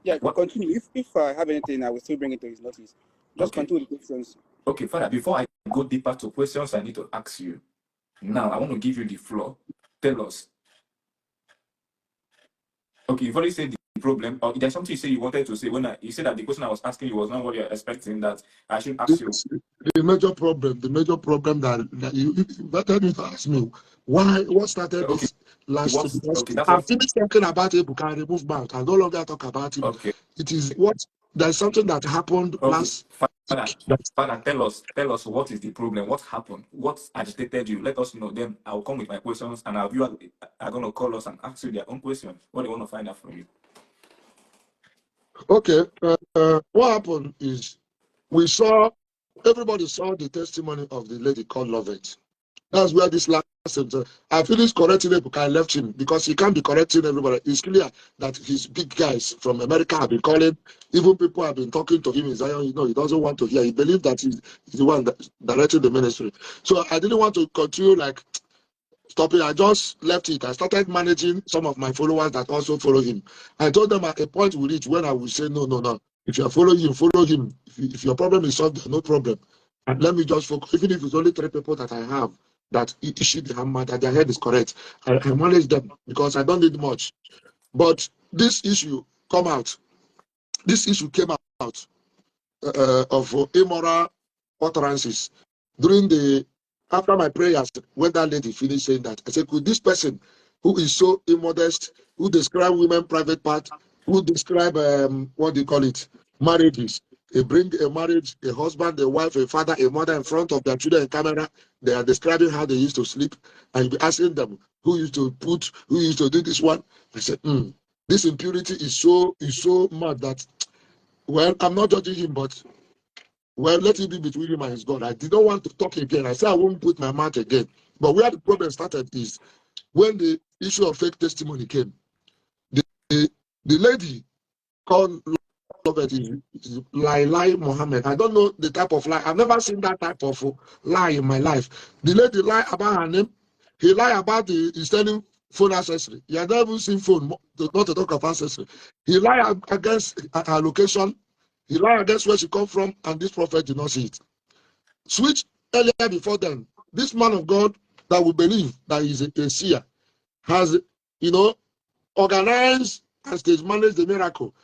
Yeah, continue. If I have anything, I will still bring it to his notice. Just continue the questions. Okay, Father, before I go deeper to questions, I need to ask you. Now, I want to give you the floor. Tell us. Okay, you've already said the problem. Or there's something you say you wanted to say when you said that the question I was asking you was not what you're expecting, that I should ask you. The major problem that you better need to ask me what started this last week. I'm finished talking about Ebuka remove mouth. I no longer talk about him. Okay. It is there's something that happened last Father, tell us what is the problem, what happened, what agitated you. Let us know. Then I'll come with my questions, and our viewers are going to call us and ask you their own questions, what they want to find out from you. Okay. What happened is everybody saw the testimony of the lady called Lovett. That's where this last sentence. I finished correcting Ebuka. I left him because he can't be correcting everybody. It's clear that his big guys from America have been calling. Even people have been talking to him in Zion. You know, he doesn't want to hear. He believes that he's the one that directing the ministry. So I didn't want to continue like stopping. I just left it. I started managing some of my followers that also follow him. I told them at a point we reach when I will say no. If you are following him, follow him. If your problem is solved, no problem. And let me just focus. Even if it's only 3 people that I have that issue the hammer, that their head is correct, I manage them because I don't need much. But this issue came out of immoral utterances after my prayers. When that lady finished saying that, I said, could this person who is so immodest, who describe women private part, who describe marriages, they bring a marriage, a husband, a wife, a father, a mother in front of their children in camera, they are describing how they used to sleep, and you be asking them who used to do this one. I said, this impurity is so mad that, well, I'm not judging him, but well, let it be between him and his God. I did not want to talk again. I said I won't put my mouth again. But where the problem started is when the issue of fake testimony came. The lady called Lovett is Lie Mohammed. I don't know the type of lie. I've never seen that type of lie in my life. The lady lied about her name. He lied about he's selling phone accessory. He had never seen phone, not to talk of accessory. He lied against her location. He lied against where she come from, and this prophet did not see it. Switch earlier before then. This man of God that we believe that he's a seer has, organized and stage managed the miracle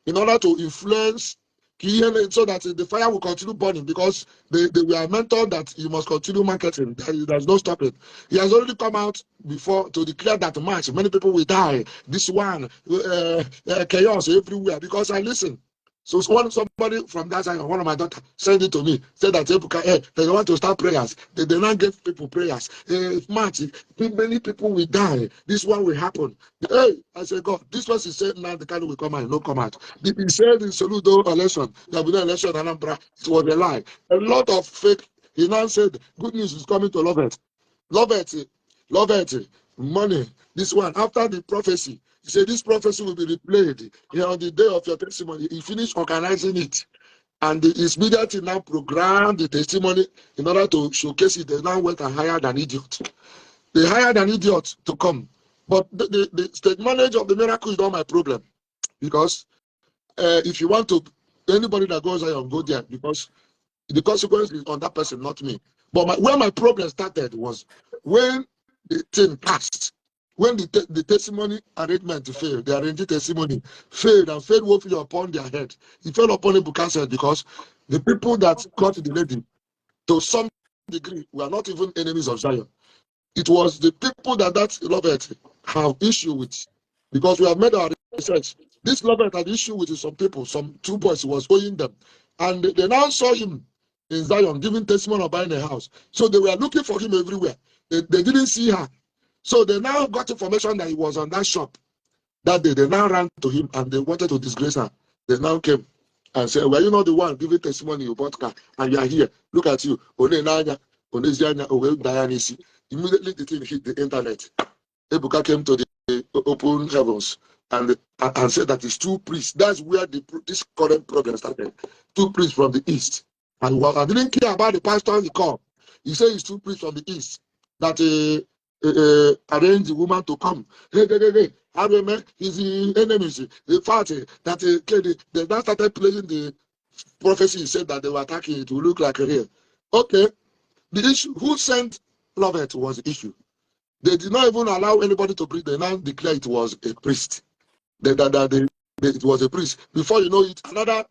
in order to influence so that the fire will continue burning, because they were mentored that you must continue marketing. There's no stopping. He has already come out before to declare that March many people will die. This one, chaos everywhere. Because I listen. So when somebody from that side, one of my daughters, sent it to me, said that they want to start prayers. They not give people prayers. March, many people will die. This one will happen. Hey, I said, God, this person said now the kind will come out, no come out. He said in Soludo election, there will be no election in Anambra. It was a lie. A lot of fake. He now said, good news is coming to Lovett. Lovett, money. This one, after the prophecy, he said this prophecy will be replayed on the day of your testimony. He finished organizing it. And his media team now programmed the testimony in order to showcase it. They now went and hired an idiot. They hired an idiot to come. But the state manager of the miracle is not my problem. Because if you want to, anybody that goes there, go there. Because the consequence is on that person, not me. But where my problem started was when the thing passed. When the testimony arrangement failed, the arranged testimony failed and failed woefully upon their head. It fell upon Ebuka's head because the people that caught the lady, to some degree, were not even enemies of Zion. It was the people that Lovett have issue with, because we have made our research. This Lovett had issue with some people, some 2 boys he was owing them. And they now saw him in Zion giving testimony of buying a house. So they were looking for him everywhere. They didn't see her. So they now got information that he was on that shop that day. They now ran to him and they wanted to disgrace her. They now came and said, well, you know the one giving testimony you bought car and you are here. Look at you. Immediately the thing hit the internet. Ebuka came to the open heavens and said that it's 2 priests. That's where this current problem started. 2 priests from the east. And I didn't care about the pastor he called. He said it's 2 priests from the east that arrange the woman to come. Hey. his enemies, the party that they now started playing the prophecy. Said that they were attacking it. Will look like a real. Okay, the issue who sent Lovett was the issue. They did not even allow anybody to preach. They now declare it was a priest. It was a priest. Before you know it, another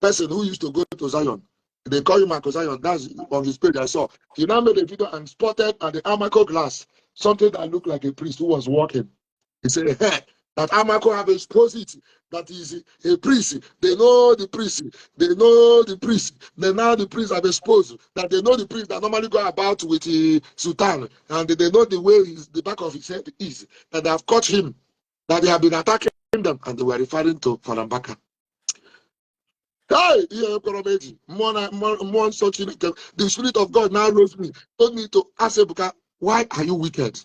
person who used to go to Zion, they call him Marco Zion. That's on his page I saw. He now made a video and spotted at the Amaco glass something that looked like a priest who was walking. He said, hey, that Amaco have exposed it. That is a priest. They know the priest. They know the priest. Then now the priest have exposed that they know the priest that normally go about with the sultan. And they know the way the back of his head is. That they have caught him. That they have been attacking them. And they were referring to Falambaka. Hey, the Spirit of God now rose me, told me to ask Ebuka, why are you wicked?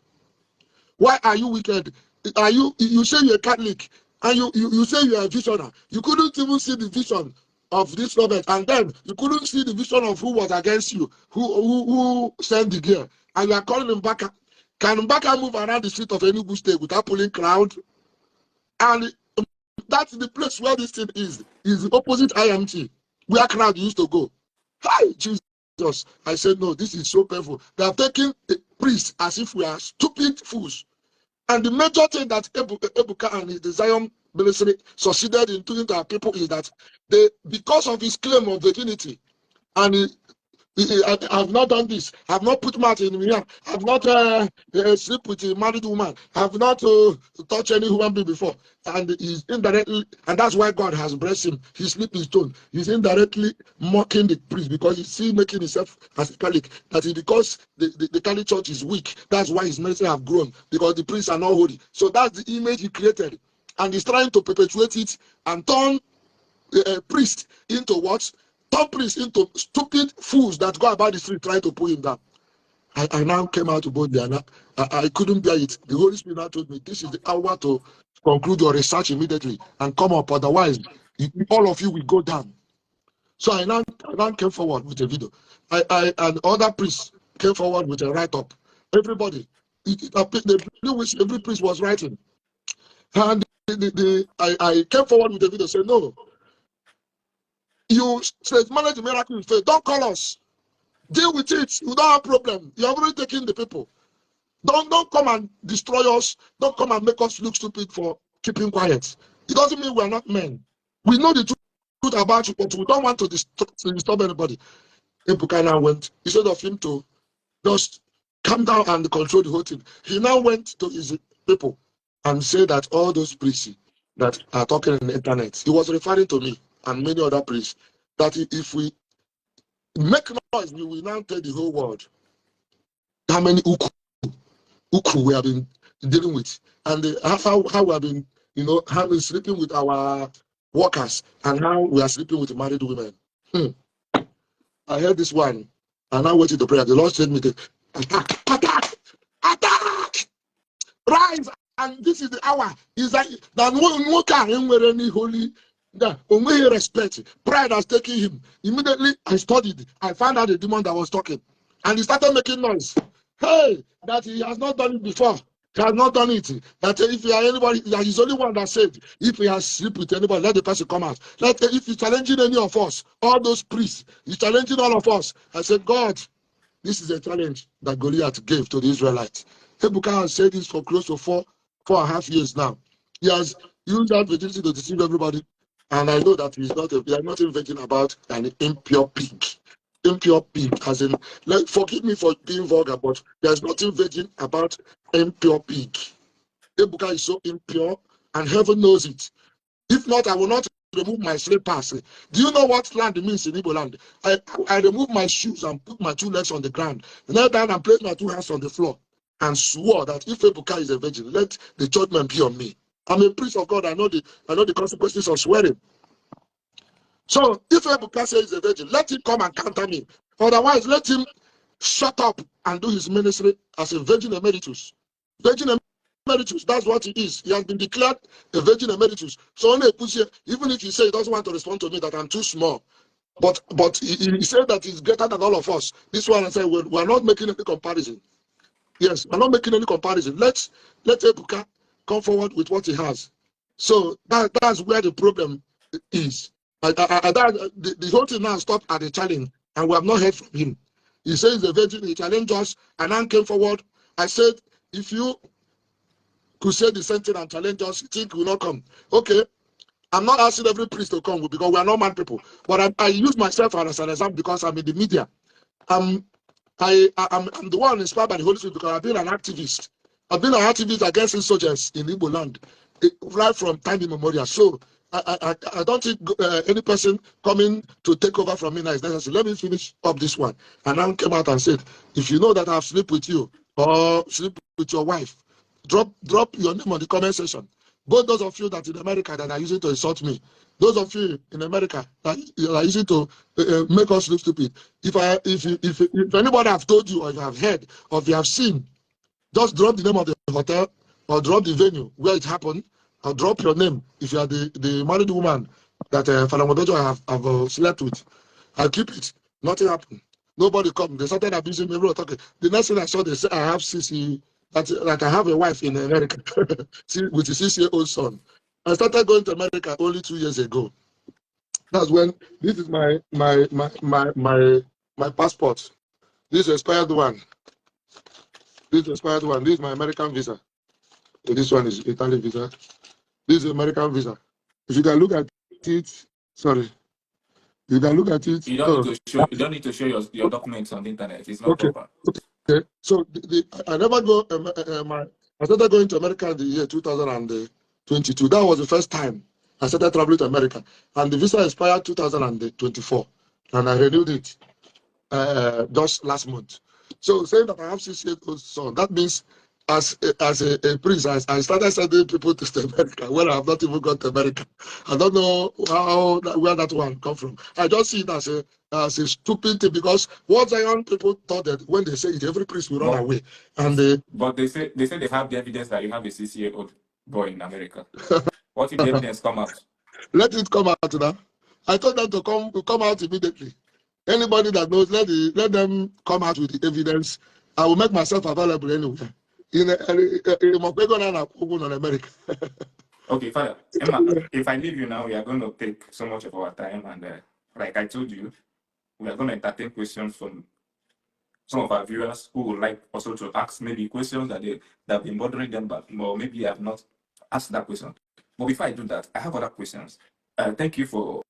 Why are you wicked? You say you're a Catholic and you say you're a visionary. You couldn't even see the vision of this Robert, and then you couldn't see the vision of who was against you, who sent the gear, and you are calling him back. Can Mbaka move around the street of Enugu State without pulling crowd? And that's the place where this thing is the opposite IMT, where crowd used to go. Hi, Jesus. I said, no, this is so painful. They are taking the priests as if we are stupid fools. And the major thing that Ebuka and the Zion ministry succeeded in doing to our people is that because of his claim of virginity, and I have not done this, I have not put mouth in me, I have not slept with a married woman, I have not touched any human being before, and he's indirectly, and that's why God has blessed him. He sleep his stone. He's indirectly mocking the priest because he's still making himself as a Catholic. That is because the Catholic Church is weak. That's why his ministry have grown, because the priests are not holy. So that's the image he created, and he's trying to perpetuate it and turn a priest into what? Turn priests into stupid fools that go about the street trying to pull him down. I now came out to both there. I couldn't bear it. The Holy Spirit now told me, this is the hour to conclude your research immediately and come up. Otherwise, all of you will go down. So I now came forward with a video. And other priests came forward with a write-up. Everybody, every priest was writing. And I came forward with a video saying, no, you said manage the miracle in faith. Don't call us. Deal with it. You don't have problem. You have already taken the people. Don't come and destroy us. Don't come and make us look stupid for keeping quiet. It doesn't mean we're not men. We know the truth about you, but we don't want to disturb anybody. Ebuka now went, instead of him to just calm down and control the whole thing, he now went to his people and said that all those priests that are talking on the internet, he was referring to me and many other priests, that if we make noise, we will now tell the whole world how many uku we have been dealing with, and how we have been, how we're sleeping with our workers, and how we are sleeping with married women. I heard this one, and I went to the prayer. The Lord said me to attack, rise, and this is the hour. Is that no can wear any holy. Only respect. Pride has taken him. Immediately, I studied. I found out the demon that was talking. And he started making noise. Hey, that he has not done it before. He has not done it. That if you are anybody, that he's the only one that said, if he has slept with anybody, let the person come out. If he's challenging any of us, all those priests, he's challenging all of us. I said, God, this is a challenge that Goliath gave to the Israelites. Ebuka has said this for close to 4.5 years now. He has used that virginity to deceive everybody. And I know that he's not inventing about an impure pig. Impure pig, as in, forgive me for being vulgar, but there's nothing virgin about impure pig. Ebuka is so impure, and heaven knows it. If not, I will not remove my slippers. Do you know what land means in Igbo land? I remove my shoes and put my 2 legs on the ground, knelt down and placed my 2 hands on the floor, and swore that if Ebuka is a virgin, let the judgment be on me. I'm a priest of God. I know the consequences of swearing. So if Ebuka says he's a virgin, let him come and counter me. Otherwise, let him shut up and do his ministry as a virgin emeritus. Virgin emeritus, that's what he is. He has been declared a virgin emeritus. So even if he say he doesn't want to respond to me, that I'm too small, but he said that he's greater than all of us. This one I said, we're not making any comparison. Yes, we're not making any comparison. Let Ebuka come forward with what he has. So that's where the problem is. The whole thing now stopped at the challenge, and we have not heard from him. He says the virgin, he challenged us, and then came forward. I said, if you could say the same thing and challenge us, you think will not come. Okay, I'm not asking every priest to come because we are not man people. But I use myself as an example because I'm in the media. I'm the one inspired by the Holy Spirit because I've been an activist. I've been an activist against insurgents in Igbo land right from time immemorial. So I don't think any person coming to take over from me now is necessary. Let me finish up this one. And I came out and said, if you know that I've slept with you or sleep with your wife, drop your name on the comment section. Both those of you that in America that are using to insult me, those of you in America that are using to make us look stupid. If anybody have told you or you have heard or you have seen, just drop the name of the hotel or drop the venue where it happened, or drop your name if you are the married woman that Falamobejo have slept with. I'll keep it. Nothing happened. Nobody come. They started abusing me. Talking. The next thing I saw, they said I have CC, that I have a wife in America with a 6-year-old son. I started going to America only 2 years ago. That's when this is my passport. This expired one. This expired one. This is my American visa. So this one is Italian visa. This is American visa. If you can look at it, sorry. You can look at it. You don't need to show your documents on the internet. It's not Okay. proper. Okay. So I never go. I started going to America in the year 2022. That was the first time I started traveling to America, and the visa expired 2024, and I renewed it just last month. So saying that I have 6-year-old son, that means as a priest, I started sending people to America when I have not even gone to America. I don't know where that one come from. I just see it as a stupid thing because what Zion people thought that when they say it, every priest will run away. But they say they have the evidence that you have a 6-year-old boy in America. What if the evidence come out? Let it come out now. I told them to come out immediately. Anybody that knows, let them come out with the evidence. I will make myself available anywhere. In America. Okay, Father, Emma, if I leave you now, we are going to take so much of our time, and like I told you, we are going to entertain questions from some of our viewers who would like also to ask maybe questions that have been bothering them, but maybe have not asked that question. But before I do that, I have other questions. Thank you for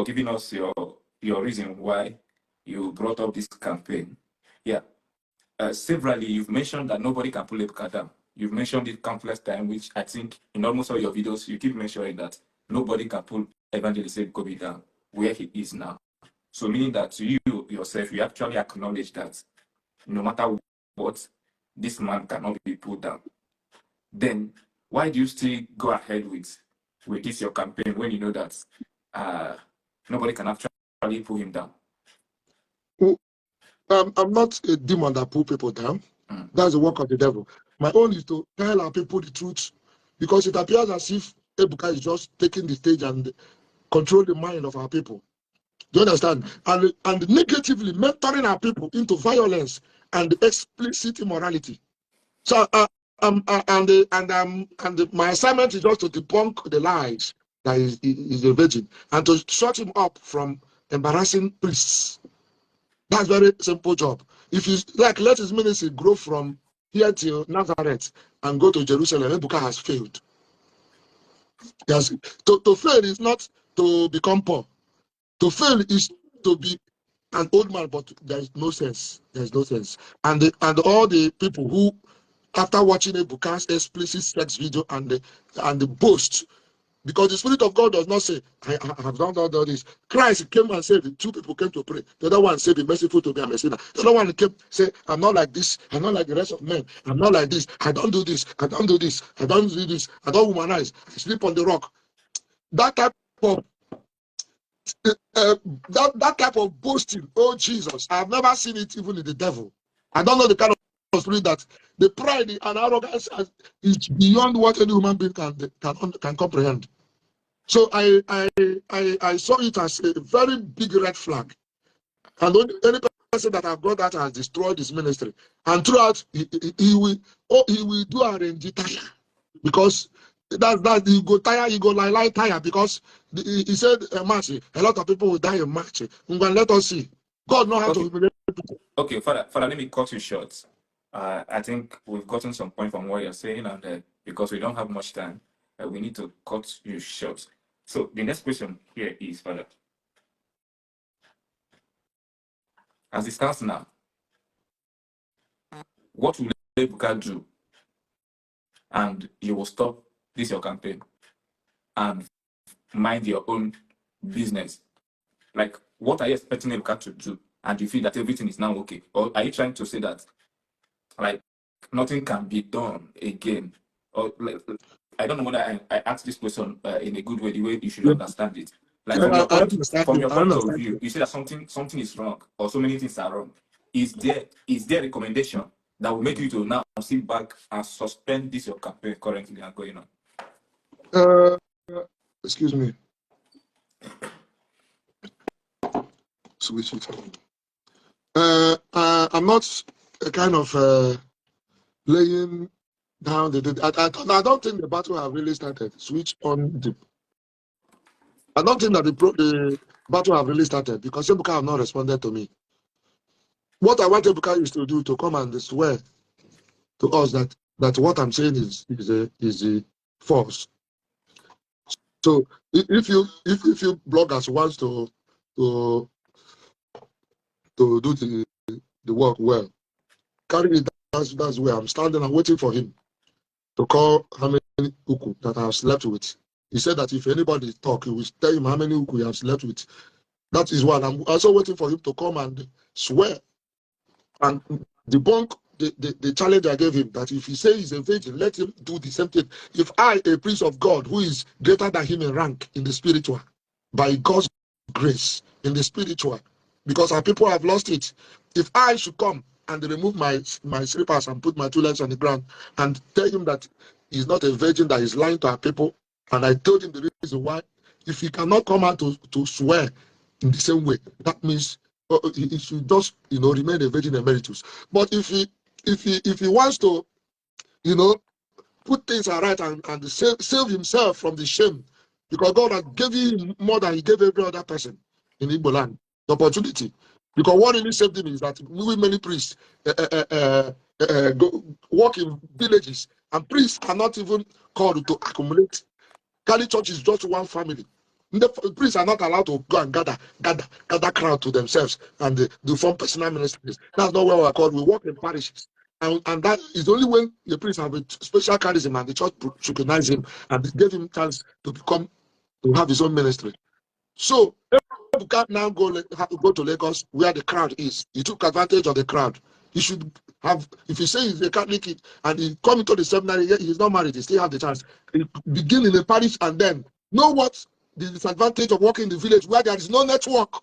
giving us your reason why you brought up this campaign. Yeah. Severally, you've mentioned that nobody can pull Ebuka down. You've mentioned it countless times, which I think in almost all your videos, you keep mentioning that nobody can pull Evangelist Ebuka down where he is now. So meaning that you yourself, you actually acknowledge that no matter what, this man cannot be pulled down. Then why do you still go ahead with this your campaign when you know that nobody can actually pull him down? I'm not a demon that pull people down. That's the work of the devil. My own is to tell our people the truth, because it appears as if Ebuka is just taking the stage and control the mind of our people. Do you understand? And negatively mentoring our people into violence and explicit immorality. So my assignment is just to debunk the lies that is a virgin and to shut him up from embarrassing priests. That's very simple job. If you like, let his ministry grow from here till Nazareth and go to Jerusalem, Ebuka has failed. Yes. To fail is not to become poor. To fail is to be an old man, but there is no sense. There is no sense. And all the people who, after watching Ebuka's explicit sex video and the boast, because the Spirit of God does not say, I have done all this. Christ came and said, 2 people came to pray. The other one said, be merciful to me, I'm a sinner. The other one came say, I'm not like this. I'm not like the rest of men. I'm not like this. I don't do this. I don't do this. I don't do this. I don't womanize. I sleep on the rock. That type of that type of boasting, oh Jesus, I've never seen it even in the devil. I don't know the kind of spirit that the pride and arrogance is beyond what any human being can comprehend. So I saw it as a very big red flag. And any person that I've brought that has destroyed his ministry. And throughout, he will do RNG tire because that you go tire, you go lie tire, because he said March, a lot of people will die in March. Let us see. God knows how to humiliate people. Okay, Father, let me cut you short. I think we've gotten some point from what you're saying, and because we don't have much time, we need to cut you short. So the next question here is, Father, as it stands now, what will Ebuka do? And you will stop this your campaign and mind your own business. Like, what are you expecting Ebuka to do? And you feel that everything is now okay? Or are you trying to say that, like, nothing can be done again? Or like, I don't know whether I asked this question in a good way, the way you should understand it. Like, from your point of view, you say that something is wrong, or so many things are wrong. Is there a recommendation that will make you to now sit back and suspend this your campaign currently and going on? Excuse me. Switch it on. I'm not a kind of laying down I don't think the battle have really started. Switch on the. I don't think that the battle have really started, because Ebuka have not responded to me. What I want Ebuka is to do, to come and swear to us that what I'm saying is false. So if you bloggers wants to do the work well, carry it. That's where I'm standing and waiting for him to call how many uku that I have slept with. He said that if anybody talk, he will tell him how many uku he has slept with. That is what I'm also waiting for him to come and swear and debunk the challenge I gave him, that if he says he's a virgin, let him do the same thing. If I, a priest of God, who is greater than him in rank in the spiritual, by God's grace in the spiritual, because our people have lost it, if I should come and remove my slippers and put my 2 legs on the ground and tell him that he's not a virgin, that he's lying to our people, and I told him the reason why, if he cannot come out to swear in the same way, that means he should just remain a virgin emeritus. But if he wants to put things right and save himself from the shame, because God has given him more than he gave every other person in Igbo land, the opportunity. Because what really saved him is that many priests work in villages, and priests are not even called to accumulate. Catholic Church is just one family. The priests are not allowed to go and gather crowd to themselves and do form personal ministries. That's not what we are called. We work in parishes. And that is only when the priest have a special charism and the church recognize him and give him chance to have his own ministry. So you can't now go to Lagos where the crowd is. He took advantage of the crowd. He should have, if he says he's a Catholic and he come into the seminary, he's not married, he still have the chance. He begin in the parish and then know what the disadvantage of working in the village where there is no network.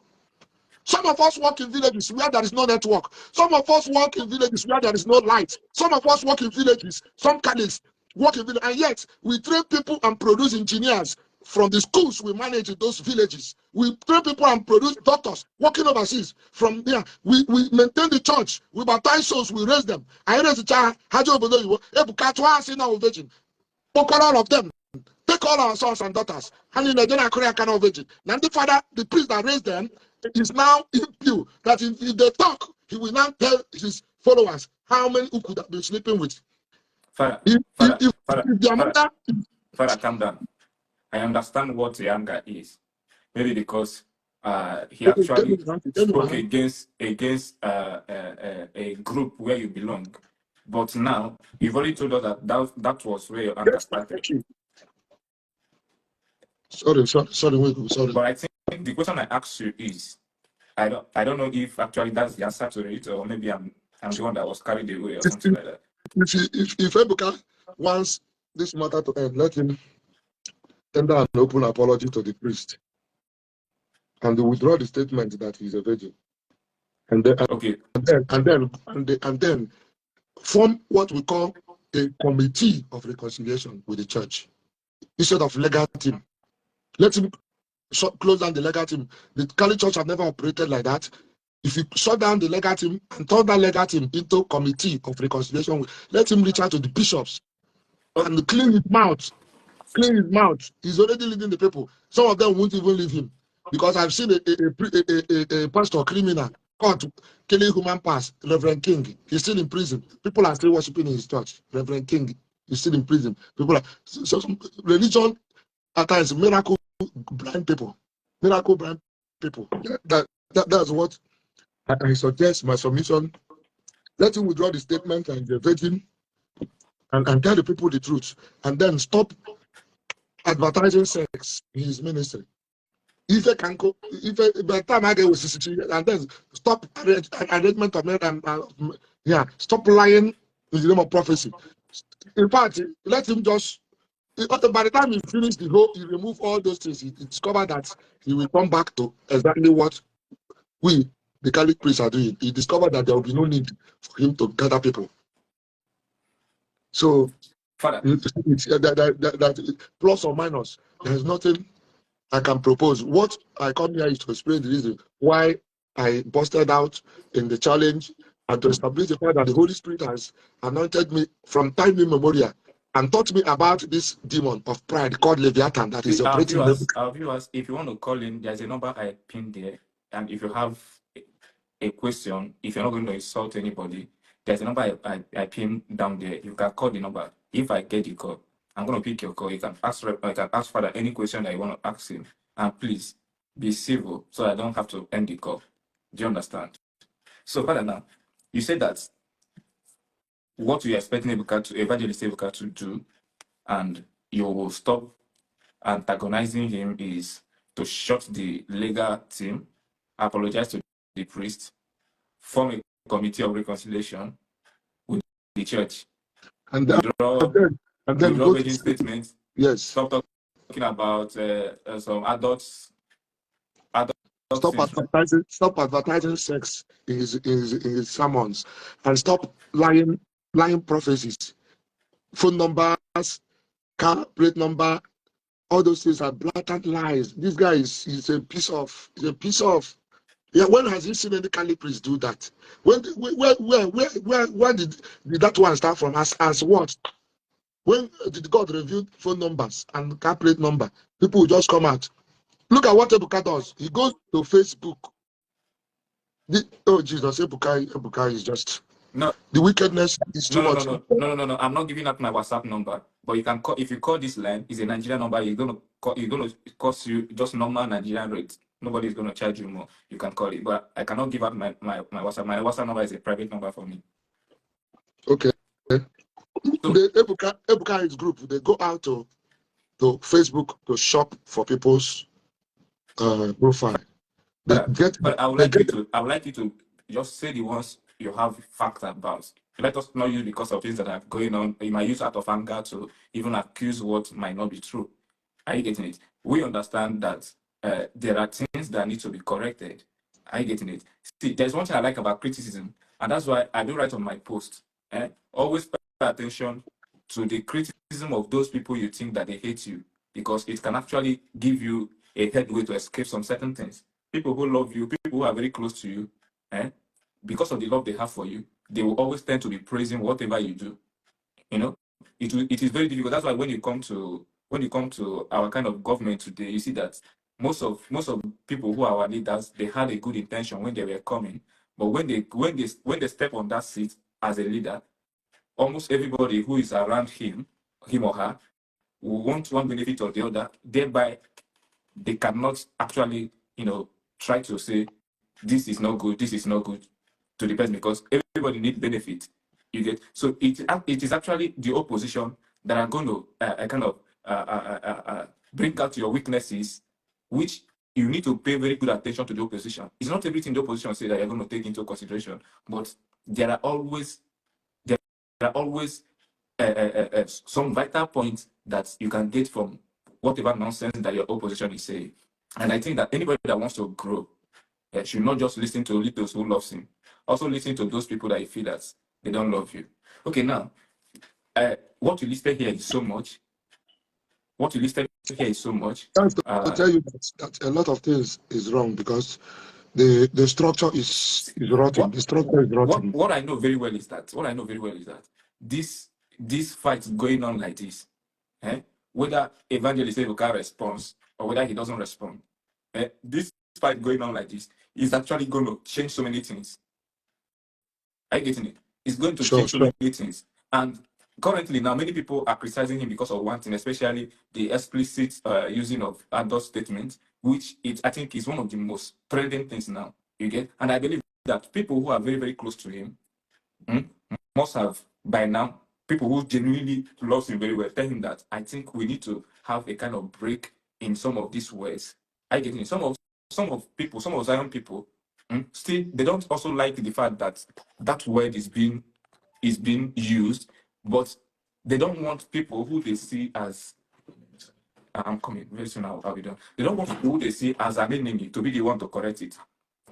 Some of us work in villages where there is no network. Some of us work in villages where there is no light. Some of us work in villages, some Catholics work in villages, and yet we train people and produce engineers from the schools we manage in those villages. We train people and produce doctors working overseas. From there, we maintain the church. We baptize souls. We raise them. I raise the child. All of them. Take all our sons and daughters. And in the general Korea cannot virgin. Now the father, the priest that raised them, is now impure. That if they talk, he will now tell his followers how many who could have been sleeping with. Father, calm down. I understand what the anger is. Maybe because he actually spoke against a group where you belong. But now, you've already told us that was where your anger started. Sorry. But I think the question I asked you is, I don't know if actually that's the answer to it, or maybe I'm the one that was carried away or something like that. If Ebuka wants this matter to end, let him tender an open apology to the priest and withdraw the statement that he's a virgin, and then form what we call a committee of reconciliation with the church instead of legal team. Let him close down the legal team. The Catholic Church have never operated like that. If you shut down the legal team and turn that legal team into committee of reconciliation, let him reach out to the bishops and clean his mouth. Clean his mouth. He's already leading the people. Some of them won't even leave him. Because I've seen a pastor criminal caught killing human parts, Reverend King. He's still in prison. People are still worshiping in his church. Reverend King is still in prison. People are so religion at times miracle blind people. Miracle blind people. That's what I suggest. My submission. Let him withdraw the statement and the virgin and tell the people the truth. And then stop advertising sex in his ministry. If I can go, if by the time I get with CCTV, and then stop arrangement of men and stop lying in the name of prophecy. In fact, let him just. By the time he finish the whole, he remove all those things. He discovered that he will come back to exactly what we, the Catholic priests, are doing. He discovered that there will be no need for him to gather people. So, Father, that plus or minus, there is nothing I can propose. What I come here is to explain the reason why I busted out in the challenge and to establish the fact that the Holy Spirit has anointed me from time immemorial and taught me about this demon of pride called Leviathan that is operating. Our viewers, if you want to call in, there's a number I pinned there. And if you have a question, if you're not going to insult anybody, there's a number I pinned down there. You can call the number. If I get the call, I'm going to pick your call. You can ask Father any question that you want to ask him. And please be civil so I don't have to end the call. Do you understand? So, Father, now, you said that what you're expecting Evangelist Ebuka to do, and you will stop antagonizing him, is to shut the legal team, apologize to the priest, form a committee of reconciliation with the church, and withdraw virgin statements. Yes. Stop talking about some adults. Stop advertising sex in his sermons, and stop lying prophecies. Phone numbers, car plate number, all those things are blatant lies. This guy is a piece of. Yeah, when has he seen any Catholic priest do that? Where did that one start from? As what? When did God reveal phone numbers and car plate number? People will just come out. Look at what Ebuka does. He goes to Facebook. Oh Jesus, Ebuka is just. No. The wickedness is too much. No. I'm not giving up my WhatsApp number, but you can call. If you call this line, it's a Nigerian number. It's gonna cost you just normal Nigerian rate. Nobody's gonna charge you more. You can call it, but I cannot give up my WhatsApp. My WhatsApp number is a private number for me. Okay. So, the Ebuka his group, they go out to Facebook to shop for people's profile. But I would like you to just say the ones you have facts about. Let us not use because of things that are going on. You might use out of anger to even accuse what might not be true. Are you getting it? We understand that there are things that need to be corrected. Are you getting it? See, there's one thing I like about criticism, and that's why I do write on my post. Always pay attention to the criticism of those people you think that they hate you, because it can actually give you a headway to escape some certain things. People who love you, people who are very close to you, because of the love they have for you, they will always tend to be praising whatever you do. You know, it is very difficult. That's why when you come to our kind of government today, you see that most of people who are our leaders, they had a good intention when they were coming, but when they step on that seat as a leader, almost everybody who is around him or her, will want one benefit or the other. Thereby, they cannot actually, try to say this is not good to the person, because everybody needs benefit. You get, so it is actually the opposition that are going to bring out your weaknesses, which you need to pay very good attention to the opposition. It's not everything the opposition say that you're going to take into consideration, but there are always some vital points that you can get from whatever nonsense that your opposition is saying. And I think that anybody that wants to grow should not just listen to those who loves him. Also listen to those people that you feel that they don't love you. Okay, now, what you listed here is so much. I'll tell you that a lot of things is wrong, because the structure is rotten. The structure is rotten. What I know very well is that this this fight going on like this, whether Evangelist Ebuka responds or whether he doesn't respond, this fight going on like this is actually going to change so many things. Are you getting it? It's going to change so many things. And currently now, many people are criticizing him because of one thing, especially the explicit using of adult statements, which I think is one of the most trending things now. You get? And I believe that people who are very, very close to him must have, by now, people who genuinely loves him very well, tell him that I think we need to have a kind of break in some of these words. I get it. Some of people, some of Zion people, still they don't also like the fact that that word is being used, but they don't want people who they see as I'm coming very soon. I'll be done. They don't want people who they see as an enemy to be the one to correct it.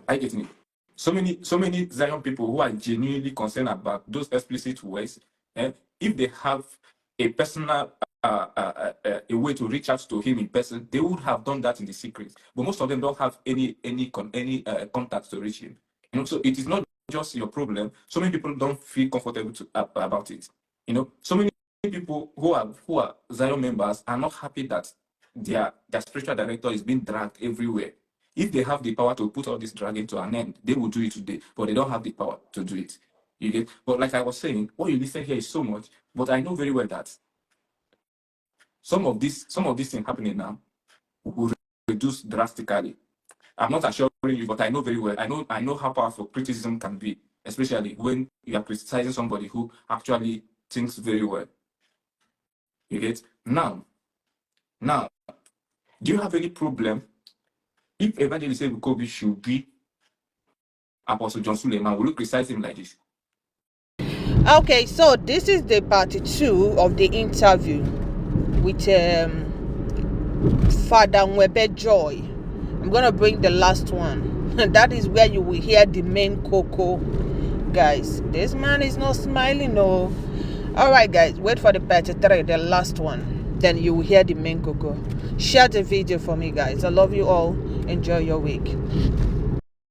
I get it. So many Zion people who are genuinely concerned about those explicit words, if they have a personal a way to reach out to him in person, they would have done that in the secret. But most of them don't have any contact to reach him. You know, so it is not just your problem. So many people don't feel comfortable about it. You know, so many people who are Zion members are not happy that their spiritual director is being dragged everywhere. If they have the power to put all this dragging to an end, they will do it today. But they don't have the power to do it. You get? But like I was saying, what you listen here is so much. But I know very well that some of these things happening now will reduce drastically. I'm not assuring you, but I know very well. I know how powerful criticism can be, especially when you are criticizing somebody who actually thinks very well. You get? Now, do you have any problem if Evangelist Ebukobi should be Apostle John Suleiman? Will you criticize him like this? Okay, so this is the part 2 of the interview with Father Nwebe Joy. I'm gonna bring the last one. That is where you will hear the main cocoa. Guys, this man is not smiling, no. Alright guys, wait for the part 3, the last one. Then you will hear the main cocoa. Share the video for me, guys. I love you all. Enjoy your week.